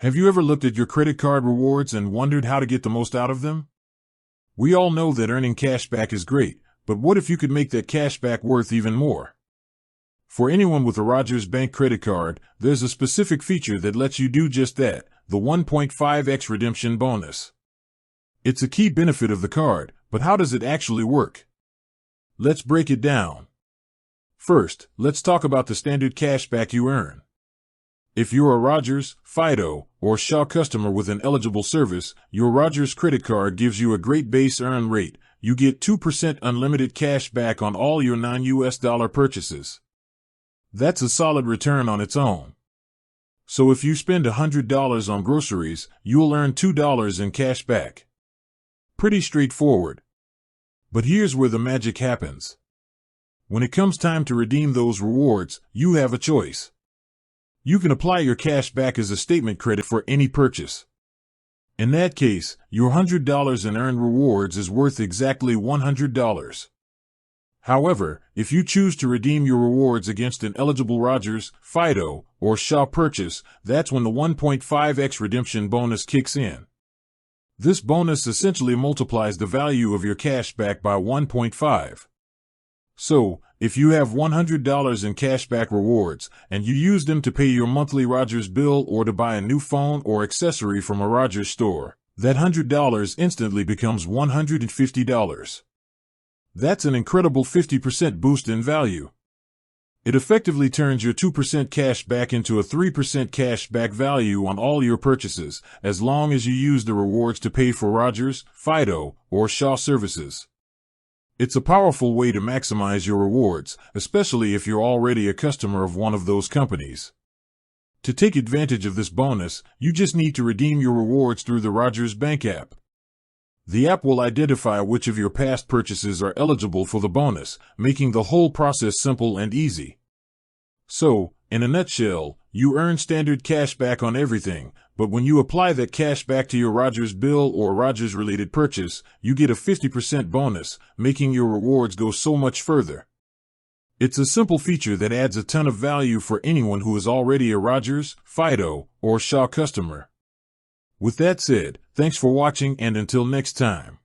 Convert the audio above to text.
Have you ever looked at your credit card rewards and wondered how to get the most out of them? We all know that earning cash back is great, but what if you could make that cash back worth even more? For anyone with a Rogers Bank credit card, there's a specific feature that lets you do just that, the 1.5x redemption bonus. It's a key benefit of the card, but how does it actually work? Let's break it down. First, let's talk about the standard cash back you earn. If you're a Rogers, Fido, or Shaw customer with an eligible service, your Rogers credit card gives you a great base earn rate. You get 2% unlimited cash back on all your non-US dollar purchases. That's a solid return on its own. So if you spend $100 on groceries, you'll earn $2 in cash back. Pretty straightforward. But here's where the magic happens. When it comes time to redeem those rewards, you have a choice. You can apply your cash back as a statement credit for any purchase. In that case, your $100 in earned rewards is worth exactly $100. However, if you choose to redeem your rewards against an eligible Rogers, Fido, or Shaw purchase, that's when the 1.5x redemption bonus kicks in. This bonus essentially multiplies the value of your cash back by 1.5. So, if you have $100 in cashback rewards, and you use them to pay your monthly Rogers bill or to buy a new phone or accessory from a Rogers store, that $100 instantly becomes $150. That's an incredible 50% boost in value. It effectively turns your 2% cash back into a 3% cash back value on all your purchases, as long as you use the rewards to pay for Rogers, Fido, or Shaw services. It's a powerful way to maximize your rewards, especially if you're already a customer of one of those companies. To take advantage of this bonus, you just need to redeem your rewards through the Rogers Bank app. The app will identify which of your past purchases are eligible for the bonus, making the whole process simple and easy. So, in a nutshell, you earn standard cash back on everything, but when you apply that cash back to your Rogers bill or Rogers-related purchase, you get a 50% bonus, making your rewards go so much further. It's a simple feature that adds a ton of value for anyone who is already a Rogers, Fido, or Shaw customer. With that said, thanks for watching, and until next time.